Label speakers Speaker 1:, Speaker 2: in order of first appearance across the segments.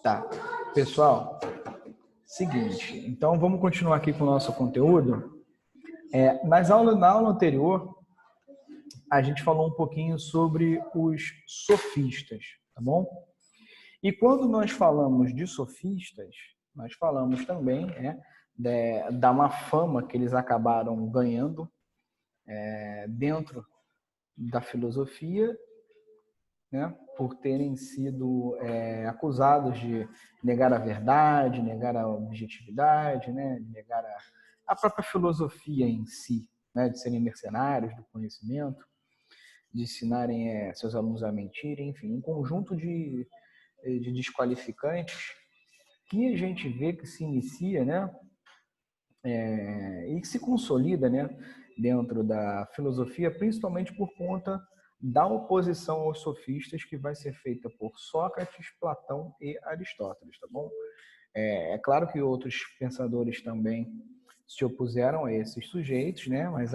Speaker 1: Tá. Pessoal, seguinte. Então, vamos continuar aqui com o nosso conteúdo. Na aula anterior, a gente falou um pouquinho sobre os sofistas, tá bom? E quando nós falamos de sofistas, nós falamos também da uma fama que eles acabaram ganhando dentro da filosofia, né, por terem sido acusados de negar a verdade, negar a objetividade, né, negar a própria filosofia em si, né, de serem mercenários do conhecimento, de ensinarem seus alunos a mentirem, enfim, um conjunto de desqualificantes que a gente vê que se inicia, né, e que se consolida, né, dentro da filosofia, principalmente por conta da oposição aos sofistas que vai ser feita por Sócrates, Platão e Aristóteles, tá bom? É claro que outros pensadores também se opuseram a esses sujeitos, né? Mas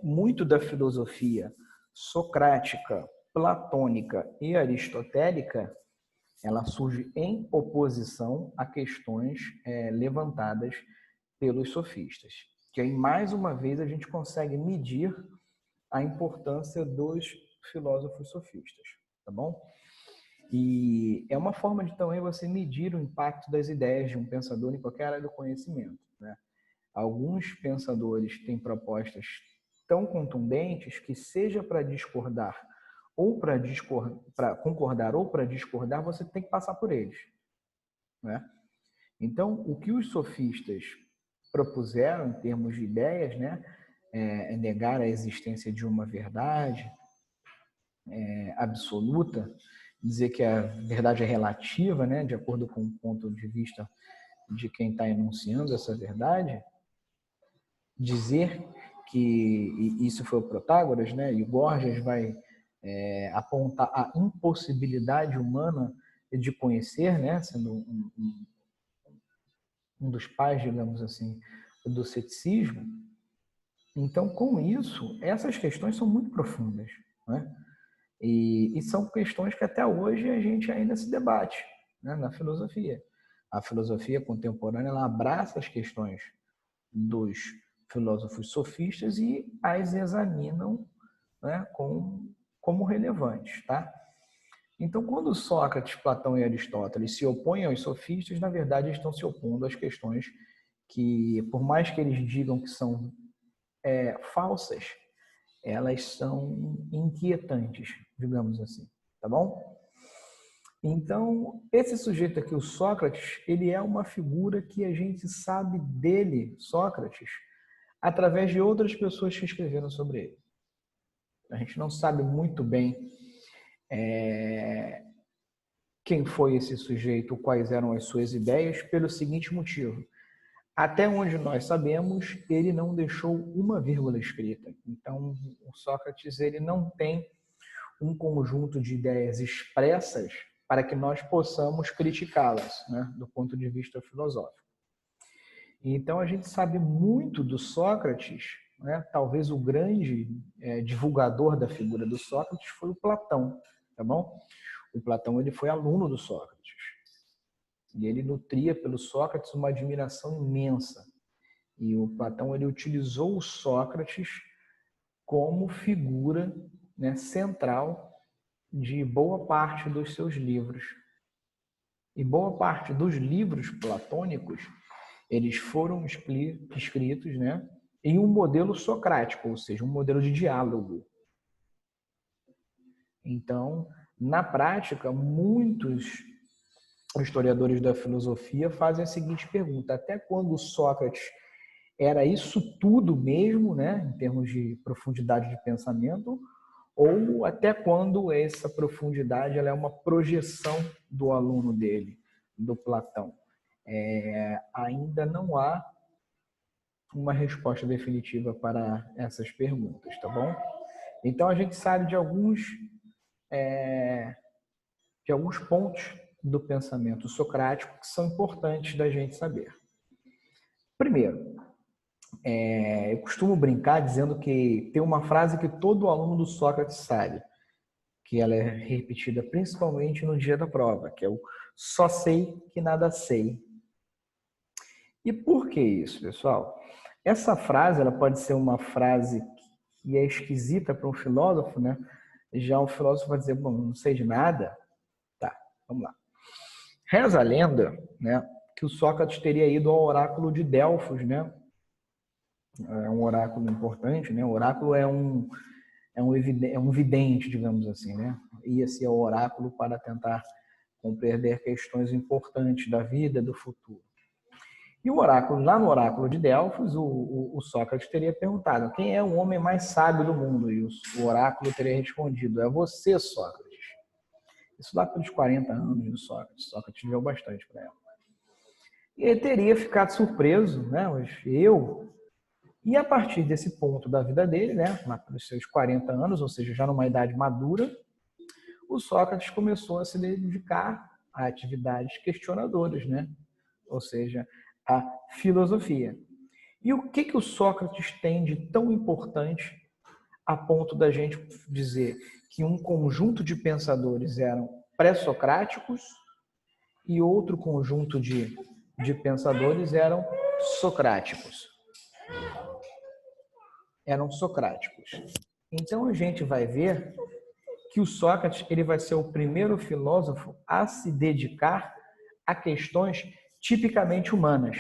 Speaker 1: muito da filosofia socrática, platônica e aristotélica, ela surge em oposição a questões levantadas pelos sofistas. Que aí, mais uma vez, a gente consegue medir a importância dos filósofos sofistas, tá bom? E é uma forma de também você medir o impacto das ideias de um pensador em qualquer área do conhecimento, né? Alguns pensadores têm propostas tão contundentes que, seja para discordar ou para concordar ou para discordar, você tem que passar por eles, né? Então, o que os sofistas propuseram em termos de ideias, né, é negar a existência de uma verdade absoluta, dizer que a verdade é relativa, né, de acordo com o ponto de vista de quem está enunciando essa verdade, dizer que, e isso foi o Protágoras, né, e o Gorgias vai apontar a impossibilidade humana de conhecer, né, sendo um dos pais, digamos assim, do ceticismo. Então, com isso, essas questões são muito profundas, né? E são questões que até hoje a gente ainda se debate, né, na filosofia. A filosofia contemporânea, ela abraça as questões dos filósofos sofistas e as examinam, né, como relevantes, tá? Então, quando Sócrates, Platão e Aristóteles se opõem aos sofistas, na verdade, eles estão se opondo às questões que, por mais que eles digam que são falsas, elas são inquietantes, digamos assim, tá bom? Então, esse sujeito aqui, o Sócrates, ele é uma figura que a gente sabe dele, Sócrates, através de outras pessoas que escreveram sobre ele. A gente não sabe muito bem quem foi esse sujeito, quais eram as suas ideias, pelo seguinte motivo. Até onde nós sabemos, ele não deixou uma vírgula escrita. Então, o Sócrates, ele não tem um conjunto de ideias expressas para que nós possamos criticá-las, né, do ponto de vista filosófico. Então, a gente sabe muito do Sócrates, né, talvez o grande divulgador da figura do Sócrates foi o Platão, tá bom? O Platão, ele foi aluno do Sócrates. E ele nutria pelo Sócrates uma admiração imensa. E o Platão, ele utilizou o Sócrates como figura, né, central de boa parte dos seus livros. E boa parte dos livros platônicos, eles foram escritos, né, em um modelo socrático, ou seja, um modelo de diálogo. Então, na prática, muitos historiadores da filosofia fazem a seguinte pergunta: até quando Sócrates era isso tudo mesmo, né, em termos de profundidade de pensamento, ou até quando essa profundidade ela é uma projeção do aluno dele, do Platão? Ainda não há uma resposta definitiva para essas perguntas, tá bom? Então, a gente sabe de alguns pontos do pensamento socrático que são importantes da gente saber. Primeiro, eu costumo brincar dizendo que tem uma frase que todo aluno do Sócrates sabe. que ela é repetida principalmente no dia da prova, que é o só sei que nada sei. E por que isso, pessoal? Essa frase ela pode ser uma frase que é esquisita para um filósofo, né? Já o filósofo vai dizer, bom, não sei de nada. Tá, vamos lá. Reza a lenda, né, que o Sócrates teria ido ao oráculo de Delfos, né? É um oráculo importante, né? O oráculo é um vidente, digamos assim, né? Ia-se ao oráculo para tentar compreender questões importantes da vida, do futuro. E o oráculo, lá no oráculo de Delfos, o Sócrates teria perguntado: quem é o homem mais sábio do mundo? E o oráculo teria respondido: é você, Sócrates. Isso lá pelos 40 anos do Sócrates. Sócrates viveu bastante para ela. E ele teria ficado surpreso, né? E a partir desse ponto da vida dele, né? Lá pelos seus 40 anos, ou seja, já numa idade madura, o Sócrates começou a se dedicar a atividades questionadoras, né? Ou seja, a filosofia. E o que o Sócrates tem de tão importante a ponto da gente dizer que um conjunto de pensadores eram pré-socráticos e outro conjunto de pensadores eram socráticos? Eram socráticos. Então a gente vai ver que o Sócrates ele vai ser o primeiro filósofo a se dedicar a questões tipicamente humanas.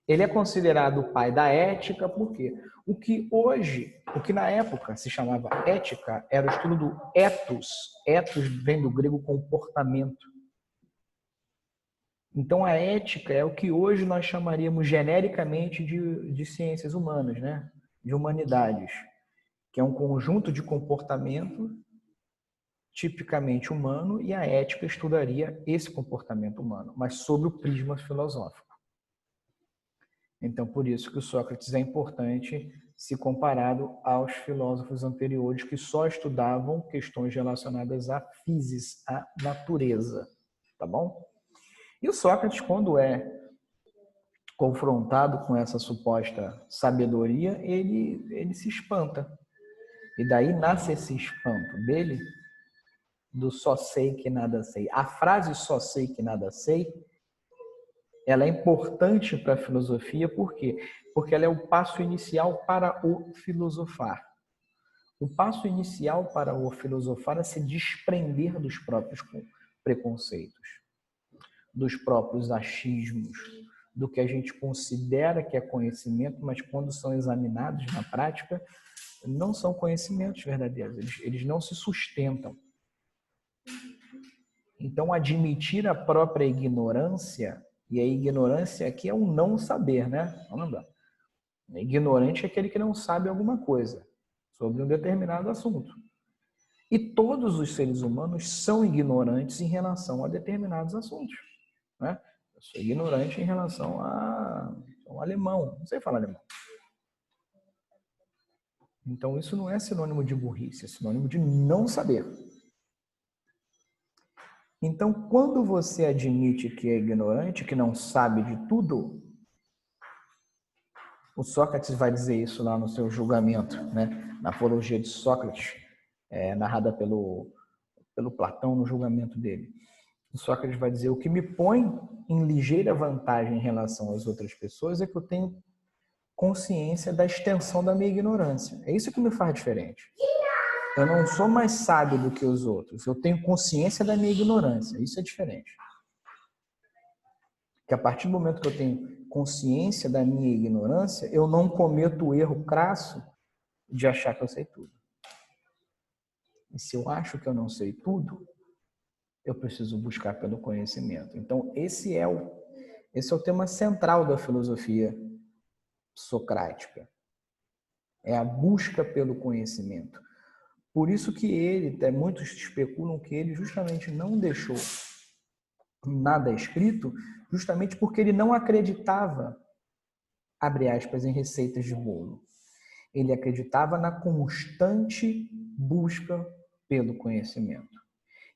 Speaker 1: Ele é considerado o pai da ética, por quê? O que na época se chamava ética, era o estudo do ethos. Ethos vem do grego comportamento. Então, a ética é o que hoje nós chamaríamos genericamente de ciências humanas, né? De humanidades, que é um conjunto de comportamento tipicamente humano, e a ética estudaria esse comportamento humano, mas sob o prisma filosófico. Então, por isso que o Sócrates é importante se comparado aos filósofos anteriores que só estudavam questões relacionadas à física, à natureza, tá bom? E o Sócrates, quando é confrontado com essa suposta sabedoria, ele se espanta. E daí nasce esse espanto dele, do só sei que nada sei. A frase só sei que nada sei, ela é importante para a filosofia, por quê? Porque ela é o passo inicial para o filosofar. O passo inicial para o filosofar é se desprender dos próprios preconceitos, dos próprios achismos, do que a gente considera que é conhecimento, mas quando são examinados na prática, não são conhecimentos verdadeiros, eles não se sustentam. Então, admitir a própria ignorância, e a ignorância aqui é um não saber, né? Vamos lembrar. Ignorante é aquele que não sabe alguma coisa sobre um determinado assunto. E todos os seres humanos são ignorantes em relação a determinados assuntos, né? Eu sou ignorante em relação ao alemão, não sei falar alemão. Então, isso não é sinônimo de burrice, é sinônimo de não saber. Então, quando você admite que é ignorante, que não sabe de tudo, o Sócrates vai dizer isso lá no seu julgamento, né? Na Apologia de Sócrates, narrada pelo Platão no julgamento dele. O Sócrates vai dizer: o que me põe em ligeira vantagem em relação às outras pessoas é que eu tenho consciência da extensão da minha ignorância. É isso que me faz diferente. Eu não sou mais sábio do que os outros. Eu tenho consciência da minha ignorância. Isso é diferente. Que a partir do momento que eu tenho consciência da minha ignorância, eu não cometo o erro crasso de achar que eu sei tudo. E se eu acho que eu não sei tudo, eu preciso buscar pelo conhecimento. Então, esse é o tema central da filosofia socrática. É a busca pelo conhecimento. Por isso que muitos especulam que ele justamente não deixou nada escrito, justamente porque ele não acreditava, abre aspas, em receitas de bolo. Ele acreditava na constante busca pelo conhecimento.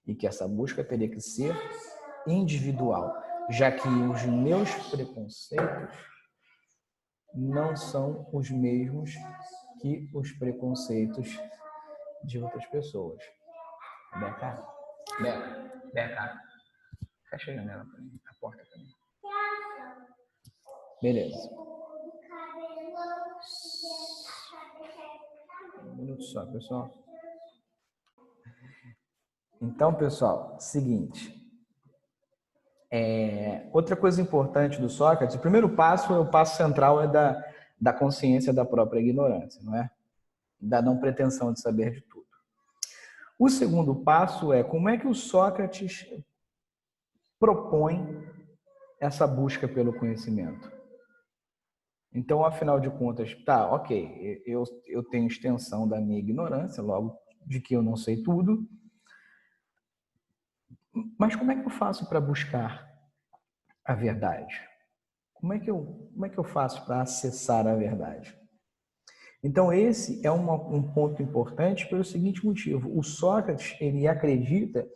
Speaker 1: E que essa busca teria que ser individual, já que os meus preconceitos não são os mesmos que os preconceitos de outras pessoas. Beca, Beca, fecha a janela para mim, a porta para mim. Beleza. Um minuto só, pessoal. Então, pessoal, seguinte. Outra coisa importante do Sócrates, o primeiro passo, o passo central é da consciência da própria ignorância, não é? Da não pretensão de saber de tudo. O segundo passo é como é que o Sócrates propõe essa busca pelo conhecimento. Então, afinal de contas, tá, ok, eu tenho extensão da minha ignorância, logo de que eu não sei tudo, mas como é que eu faço para buscar a verdade? Como é que eu faço para acessar a verdade? Então, esse é um ponto importante pelo seguinte motivo. O Sócrates, ele acredita,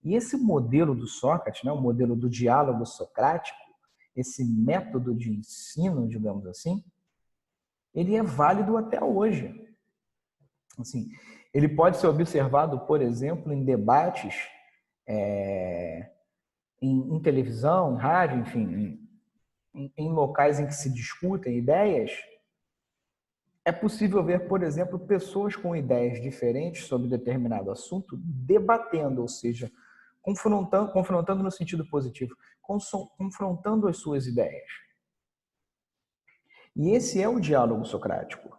Speaker 1: e esse modelo do Sócrates, né, o modelo do diálogo socrático, esse método de ensino, digamos assim, ele é válido até hoje. Assim, ele pode ser observado, por exemplo, em debates em televisão, em rádio, enfim, em locais em que se discutem ideias. É possível ver, por exemplo, pessoas com ideias diferentes sobre determinado assunto debatendo, ou seja, confrontando no sentido positivo, confrontando as suas ideias. E esse é o diálogo socrático.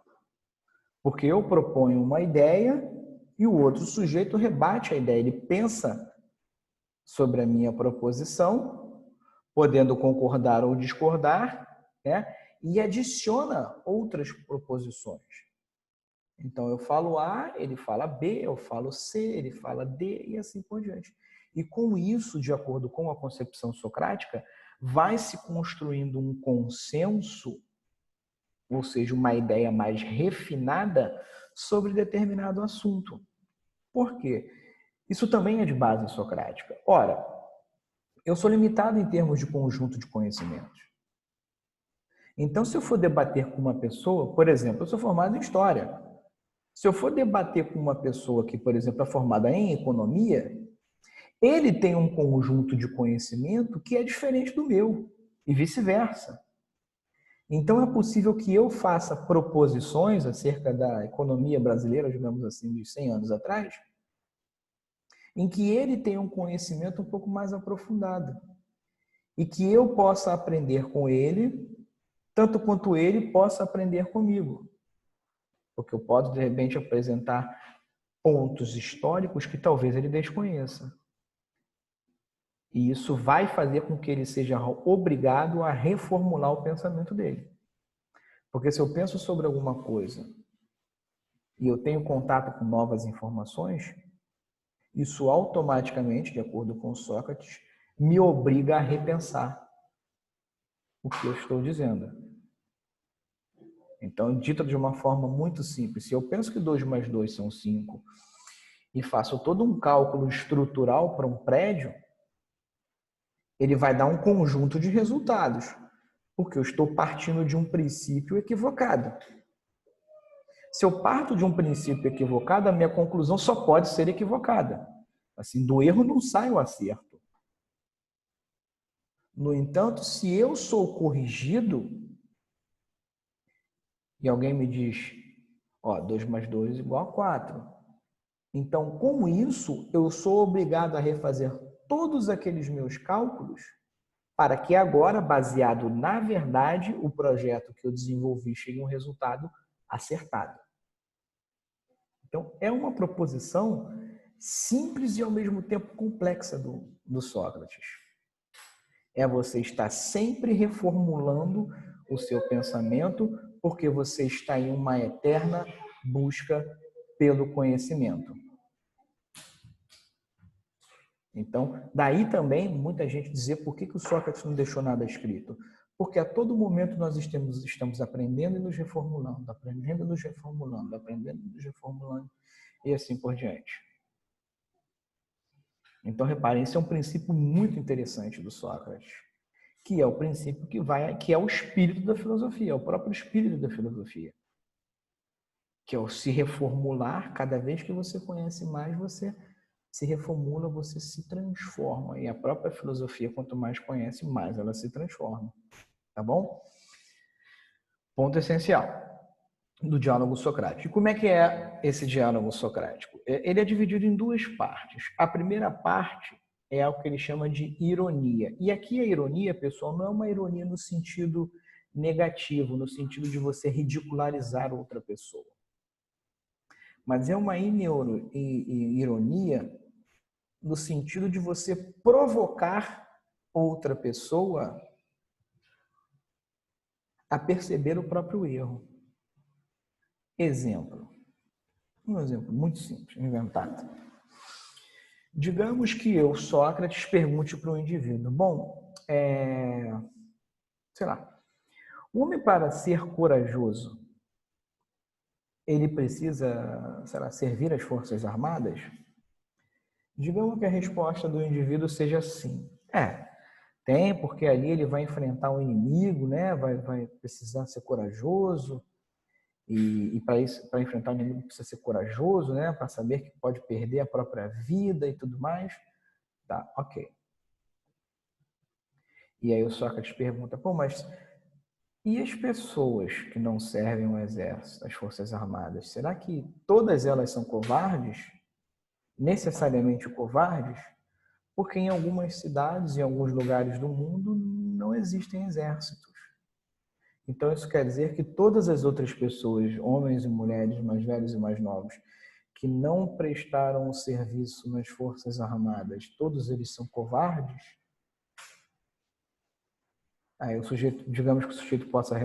Speaker 1: Porque eu proponho uma ideia e o outro sujeito rebate a ideia. Ele pensa sobre a minha proposição, podendo concordar ou discordar, né? E adiciona outras proposições. Então, eu falo A, ele fala B, eu falo C, ele fala D e assim por diante. E com isso, de acordo com a concepção socrática, vai se construindo um consenso, ou seja, uma ideia mais refinada sobre determinado assunto. Por quê? Isso também é de base socrática. Ora, eu sou limitado em termos de conjunto de conhecimentos. Então, se eu for debater com uma pessoa, por exemplo, eu sou formado em História. Se eu for debater com uma pessoa que, por exemplo, é formada em Economia, ele tem um conjunto de conhecimento que é diferente do meu, e vice-versa. Então, é possível que eu faça proposições acerca da economia brasileira, digamos assim, de 100 anos atrás, em que ele tenha um conhecimento um pouco mais aprofundado e que eu possa aprender com ele, tanto quanto ele possa aprender comigo. Porque eu posso, de repente, apresentar pontos históricos que talvez ele desconheça. E isso vai fazer com que ele seja obrigado a reformular o pensamento dele. Porque se eu penso sobre alguma coisa e eu tenho contato com novas informações, isso automaticamente, de acordo com Sócrates, me obriga a repensar o que eu estou dizendo. Então, dito de uma forma muito simples, se eu penso que 2 mais 2 são 5 e faço todo um cálculo estrutural para um prédio, ele vai dar um conjunto de resultados, porque eu estou partindo de um princípio equivocado. Se eu parto de um princípio equivocado, a minha conclusão só pode ser equivocada. Assim, do erro não sai o acerto. No entanto, se eu sou corrigido e alguém me diz, 2 mais 2 igual a 4. Então, com isso, eu sou obrigado a refazer todos aqueles meus cálculos para que agora, baseado na verdade, o projeto que eu desenvolvi chegue a um resultado acertado. Então, é uma proposição simples e, ao mesmo tempo, complexa do Sócrates. É você estar sempre reformulando o seu pensamento, porque você está em uma eterna busca pelo conhecimento. Então, daí também muita gente dizer por que o Sócrates não deixou nada escrito. Porque a todo momento nós estamos aprendendo e nos reformulando, aprendendo e nos reformulando, aprendendo e nos reformulando, e assim por diante. Então, reparem, esse é um princípio muito interessante do Sócrates, que é o princípio que é o espírito da filosofia, é o próprio espírito da filosofia, que é o se reformular. Cada vez que você conhece mais, você se reformula, você se transforma. E a própria filosofia, quanto mais conhece, mais ela se transforma. Tá bom? Ponto essencial do diálogo socrático. E como é que é esse diálogo socrático? Ele é dividido em duas partes. A primeira parte é o que ele chama de ironia. E aqui a ironia, pessoal, não é uma ironia no sentido negativo, no sentido de você ridicularizar outra pessoa. Mas é uma ironia no sentido de você provocar outra pessoa a perceber o próprio erro. Exemplo. Um exemplo muito simples, inventado. Digamos que eu, Sócrates, pergunte para um indivíduo: bom, sei lá, o homem para ser corajoso, ele precisa, sei lá, servir as Forças Armadas? Digamos que a resposta do indivíduo seja sim. Tem, porque ali ele vai enfrentar um inimigo, né? Vai precisar ser corajoso. E para isso, para enfrentar o inimigo, precisa ser corajoso, né? Para saber que pode perder a própria vida e tudo mais. Tá, ok. E aí o Sócrates pergunta: pô, mas e as pessoas que não servem o exército, as Forças Armadas? Será que todas elas são covardes? Necessariamente covardes? Porque em algumas cidades, em alguns lugares do mundo, não existem exércitos. Então isso quer dizer que todas as outras pessoas, homens e mulheres, mais velhos e mais novos, que não prestaram o serviço nas Forças Armadas, todos eles são covardes? Aí o sujeito, digamos que o sujeito possa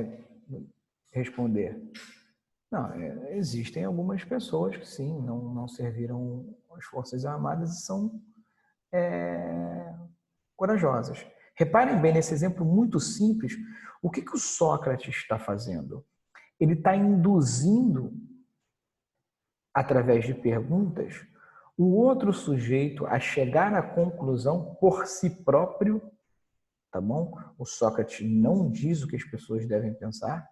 Speaker 1: responder: não, existem algumas pessoas que sim, não serviram as Forças Armadas e são corajosas. Reparem bem nesse exemplo muito simples, o que o Sócrates está fazendo? Ele está induzindo, através de perguntas, o outro sujeito a chegar à conclusão por si próprio, tá bom? O Sócrates não diz o que as pessoas devem pensar,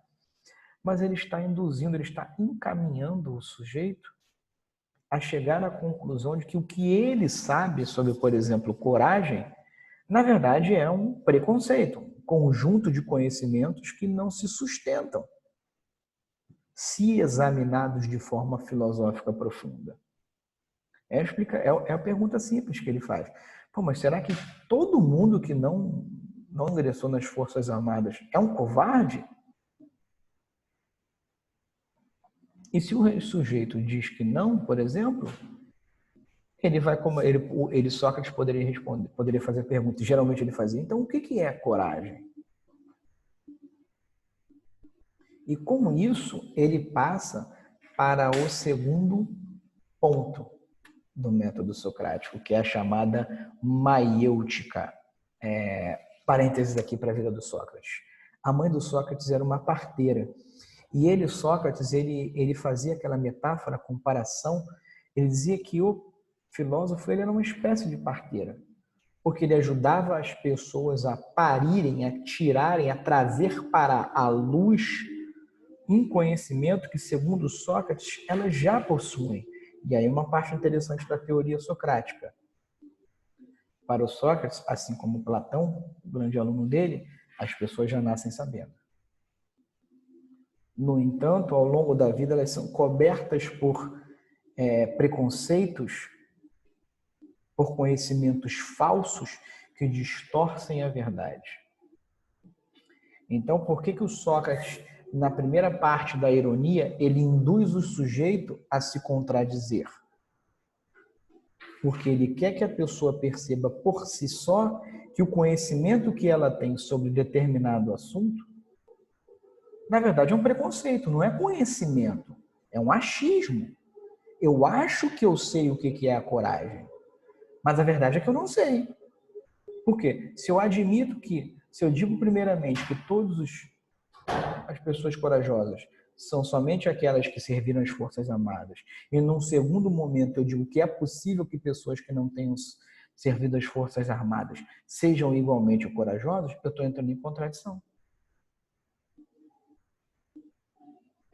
Speaker 1: mas ele está induzindo, ele está encaminhando o sujeito a chegar à conclusão de que o que ele sabe sobre, por exemplo, coragem, na verdade é um preconceito, um conjunto de conhecimentos que não se sustentam, se examinados de forma filosófica profunda. É a pergunta simples que ele faz. Pô, mas será que todo mundo que não ingressou nas Forças Armadas é um covarde? E se o sujeito diz que não, por exemplo, ele vai como ele Sócrates poderia responder, poderia fazer a pergunta. Geralmente ele fazia. Então, o que é coragem? E com isso ele passa para o segundo ponto do método socrático, que é a chamada maiêutica. Parênteses aqui para a vida do Sócrates. A mãe do Sócrates era uma parteira. E ele, Sócrates, ele fazia aquela metáfora, comparação. Ele dizia que o filósofo ele era uma espécie de parteira, porque ele ajudava as pessoas a parirem, a tirarem, a trazer para a luz um conhecimento que, segundo Sócrates, elas já possuem. E aí uma parte interessante da teoria socrática. Para o Sócrates, assim como Platão, o grande aluno dele, as pessoas já nascem sabendo. No entanto, ao longo da vida, elas são cobertas por preconceitos, por conhecimentos falsos que distorcem a verdade. Então, por que o Sócrates, na primeira parte da ironia, ele induz o sujeito a se contradizer? Porque ele quer que a pessoa perceba por si só que o conhecimento que ela tem sobre determinado assunto, na verdade, é um preconceito, não é conhecimento, é um achismo. Eu acho que eu sei o que é a coragem, mas a verdade é que eu não sei. Por quê? Se eu admito que, se eu digo primeiramente que todas as pessoas corajosas são somente aquelas que serviram as Forças Armadas, e num segundo momento eu digo que é possível que pessoas que não tenham servido as Forças Armadas sejam igualmente corajosas, eu estou entrando em contradição.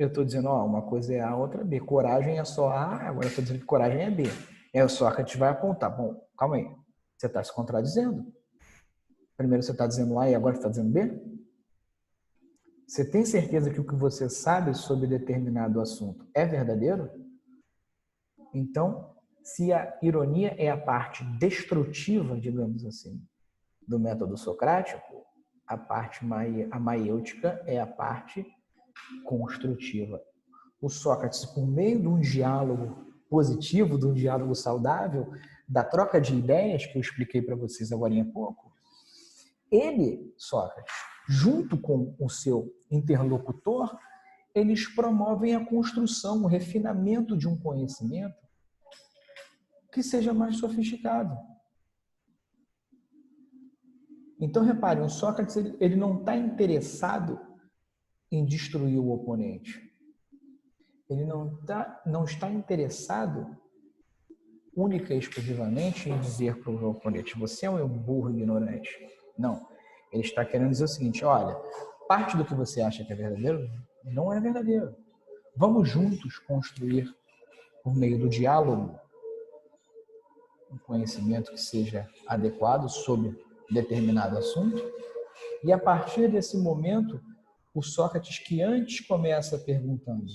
Speaker 1: Eu estou dizendo, ó, uma coisa é A, outra é B. Coragem é só A, agora eu estou dizendo que coragem é B. Aí o Sócrates vai apontar. Bom, calma aí. Você está se contradizendo. Primeiro você está dizendo A e agora você está dizendo B? Você tem certeza que o que você sabe sobre determinado assunto é verdadeiro? Então, se a ironia é a parte destrutiva, digamos assim, do método socrático, a parte a maiêutica é a parte construtiva. O Sócrates, por meio de um diálogo positivo, de um diálogo saudável, da troca de ideias que eu expliquei para vocês agora há pouco, ele, Sócrates, junto com o seu interlocutor, eles promovem a construção, o refinamento de um conhecimento que seja mais sofisticado. Então, reparem, o Sócrates ele não está interessado em destruir o oponente. Ele não está interessado única e exclusivamente em dizer para o oponente, você é um burro ignorante. Não. Ele está querendo dizer o seguinte, olha, parte do que você acha que é verdadeiro não é verdadeiro. Vamos juntos construir, por meio do diálogo, um conhecimento que seja adequado sobre determinado assunto. E a partir desse momento, o Sócrates, que antes começa perguntando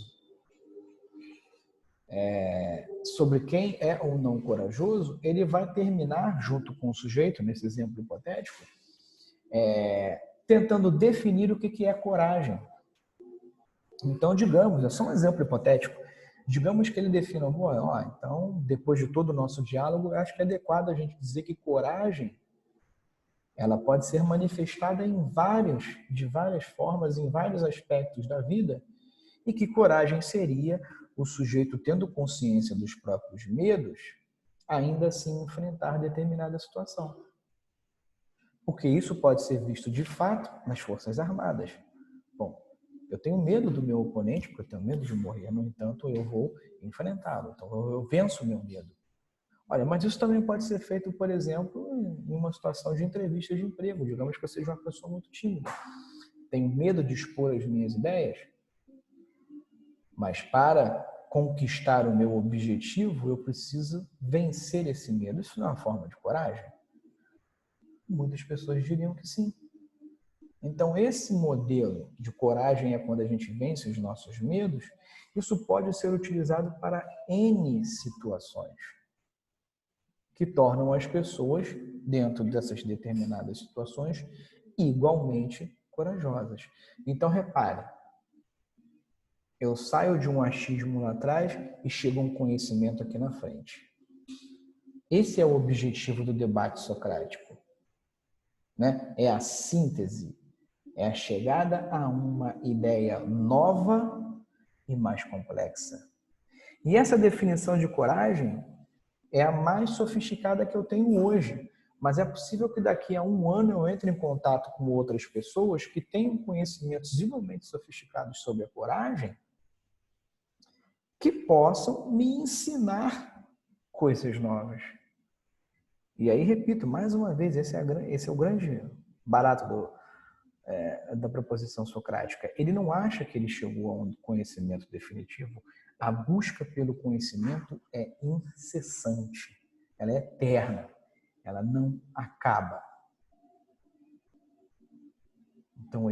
Speaker 1: sobre quem é ou não corajoso, ele vai terminar, junto com o sujeito, nesse exemplo hipotético, tentando definir o que é coragem. Então, digamos, é só um exemplo hipotético, digamos que ele defina, então, depois de todo o nosso diálogo, eu acho que é adequado a gente dizer que coragem ela pode ser manifestada de várias formas, em vários aspectos da vida, e que coragem seria o sujeito tendo consciência dos próprios medos, ainda assim enfrentar determinada situação. Porque isso pode ser visto de fato nas Forças Armadas. Bom, eu tenho medo do meu oponente, porque eu tenho medo de morrer, no entanto, eu vou enfrentá-lo. Então, eu venço o meu medo. Olha, mas isso também pode ser feito, por exemplo, em uma situação de entrevista de emprego. Digamos que eu seja uma pessoa muito tímida. Tenho medo de expor as minhas ideias, mas para conquistar o meu objetivo, eu preciso vencer esse medo. Isso não é uma forma de coragem? Muitas pessoas diriam que sim. Então, esse modelo de coragem é quando a gente vence os nossos medos. Isso pode ser utilizado para N situações que tornam as pessoas, dentro dessas determinadas situações, igualmente corajosas. Então, repare, eu saio de um achismo lá atrás e chego a um conhecimento aqui na frente. Esse é o objetivo do debate socrático, né? É a síntese, é a chegada a uma ideia nova e mais complexa. E essa definição de coragem é a mais sofisticada que eu tenho hoje. Mas é possível que daqui a um ano eu entre em contato com outras pessoas que tenham conhecimentos igualmente sofisticados sobre a coragem, que possam me ensinar coisas novas. E aí, repito, mais uma vez, esse é o grande barato da proposição socrática. Ele não acha que ele chegou a um conhecimento definitivo. A busca pelo conhecimento é incessante, ela é eterna, ela não acaba. Então,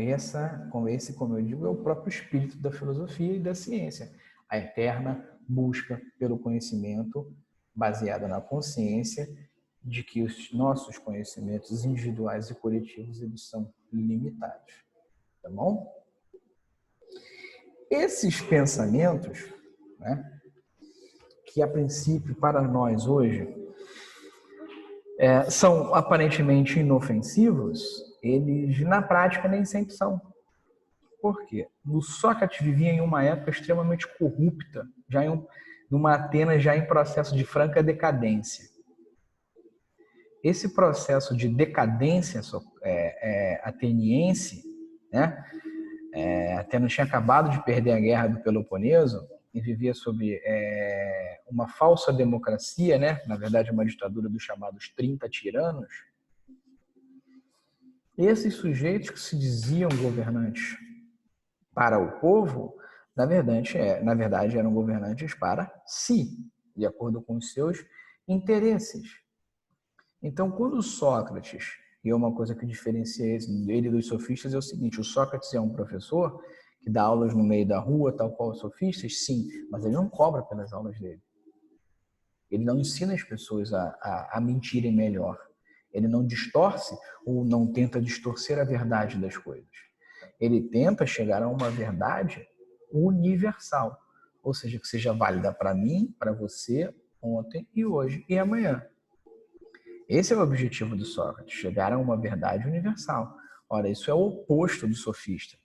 Speaker 1: como eu digo, é o próprio espírito da filosofia e da ciência. A eterna busca pelo conhecimento baseada na consciência de que os nossos conhecimentos individuais e coletivos eles são limitados. Tá bom? Esses pensamentos, né, que a princípio para nós hoje são aparentemente inofensivos, eles na prática nem sempre são. Por quê? O Sócrates vivia em uma época extremamente corrupta, numa Atenas já em processo de franca decadência. Esse processo de decadência ateniense, né? Atenas tinha acabado de perder a guerra do Peloponeso e vivia sob uma falsa democracia, né? Na verdade, uma ditadura dos chamados 30 tiranos. Esses sujeitos que se diziam governantes para o povo Na verdade, eram governantes para si, de acordo com os seus interesses. Então, quando Sócrates, e é uma coisa que diferencia ele dos sofistas, é o seguinte: o Sócrates é um professor que dá aulas no meio da rua, tal qual os sofistas, sim, mas ele não cobra pelas aulas dele. Ele não ensina as pessoas a mentirem melhor. Ele não distorce ou não tenta distorcer a verdade das coisas. Ele tenta chegar a uma verdade universal, ou seja, que seja válida para mim, para você, ontem e hoje e amanhã. Esse é o objetivo do Sócrates, chegar a uma verdade universal. Ora, isso é o oposto do sofista,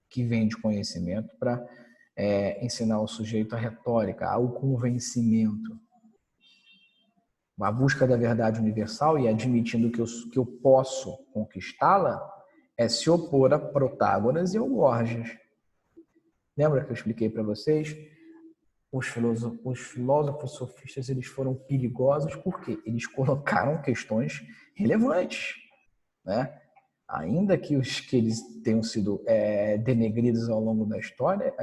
Speaker 1: que vende conhecimento para ensinar o sujeito a retórica, ao convencimento. A busca da verdade universal e admitindo que eu posso conquistá-la é se opor a Protágoras e ao Gorgias. Lembra que eu expliquei para vocês? Os filósofos sofistas, eles foram perigosos porque eles colocaram questões relevantes, né? Ainda que eles tenham sido denegridos ao longo da história,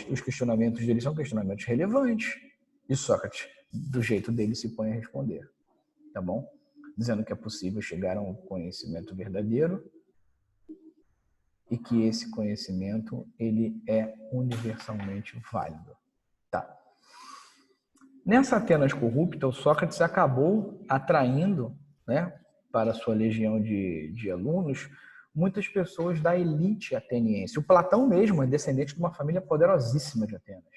Speaker 1: os questionamentos deles são questionamentos relevantes. E Sócrates, do jeito dele, se põe a responder, tá bom? Dizendo que é possível chegar a um conhecimento verdadeiro e que esse conhecimento ele é universalmente válido. Tá. Nessa Atenas corrupta, o Sócrates acabou atraindo, né, para sua legião de alunos muitas pessoas da elite ateniense. O Platão mesmo é descendente de uma família poderosíssima de Atenas.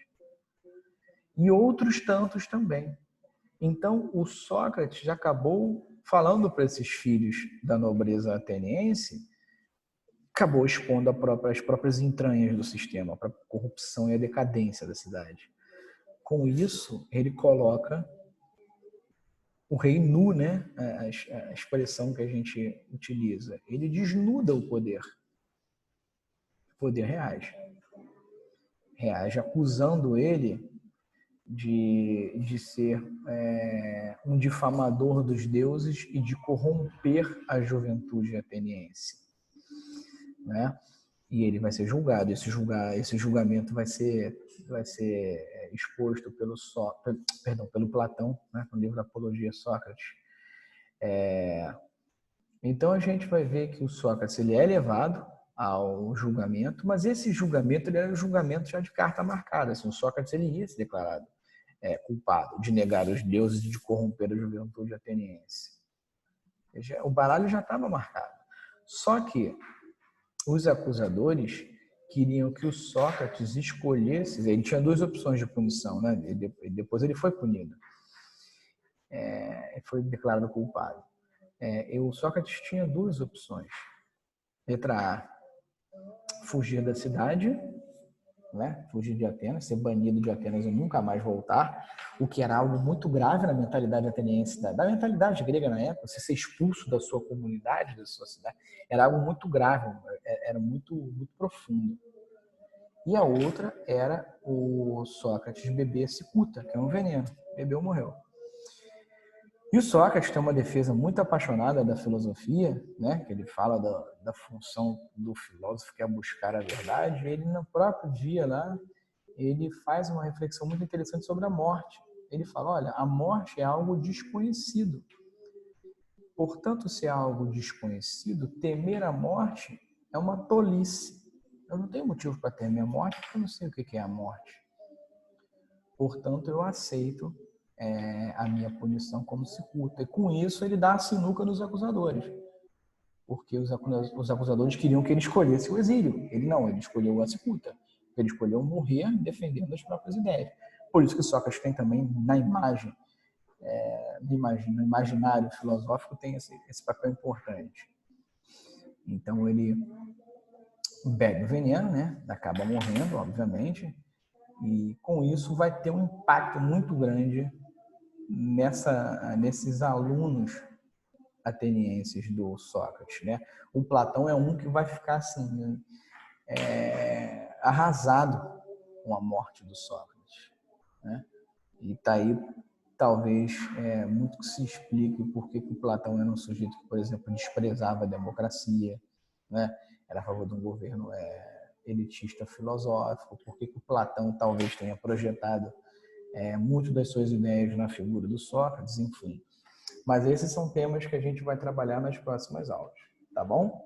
Speaker 1: E outros tantos também. Então, o Sócrates acabou falando para esses filhos da nobreza ateniense, acabou expondo as próprias entranhas do sistema, a própria corrupção e a decadência da cidade. Com isso, ele coloca o rei nu, né? A expressão que a gente utiliza. Ele desnuda o poder reais. Reage acusando ele de ser um difamador dos deuses e de corromper a juventude ateniense, né? E ele vai ser julgado. Esse julgamento vai ser exposto pelo Platão, né, no livro Apologia Sócrates. Então a gente vai ver que o Sócrates ele é levado ao julgamento, mas esse julgamento ele era um julgamento já de carta marcada. Assim, o Sócrates ele ia se declarado culpado de negar os deuses e de corromper a juventude ateniense. O baralho já estava marcado. Só que os acusadores queriam que o Sócrates escolhesse. Ele tinha duas opções de punição, né? Depois ele foi punido, foi declarado culpado. O Sócrates tinha duas opções. Letra A, fugir da cidade, né? Fugir de Atenas, ser banido de Atenas e nunca mais voltar, o que era algo muito grave na mentalidade ateniense, da mentalidade grega na época. Você ser expulso da sua comunidade, da sua cidade, era algo muito grave, era muito, muito profundo. E a outra era o Sócrates beber cicuta, que é um veneno. Bebeu, morreu. E o Sócrates tem uma defesa muito apaixonada da filosofia, né? Que ele fala da função do filósofo, que é buscar a verdade. Ele, no próprio dia lá, ele faz uma reflexão muito interessante sobre a morte. Ele fala, olha, a morte é algo desconhecido. Portanto, se é algo desconhecido, temer a morte é uma tolice. Eu não tenho motivo para temer a morte, porque eu não sei o que é a morte. Portanto, eu aceito a minha punição como cicuta. E com isso ele dá a sinuca nos acusadores. Porque os acusadores queriam que ele escolhesse o exílio. Ele não, ele escolheu a cicuta. Ele escolheu morrer defendendo as próprias ideias. Por isso que Sócrates tem também na imagem, no imaginário filosófico, tem esse papel importante. Então ele bebe o veneno, né? Acaba morrendo, obviamente, e com isso vai ter um impacto muito grande nesses alunos atenienses do Sócrates, né? O Platão é um que vai ficar assim arrasado com a morte do Sócrates, né? E tá aí talvez muito que se explique por que o Platão era um sujeito que, por exemplo, desprezava a democracia, né? Era a favor de um governo elitista filosófico, por que o Platão talvez tenha projetado muito das suas ideias na figura do Sócrates, enfim. Mas esses são temas que a gente vai trabalhar nas próximas aulas, tá bom?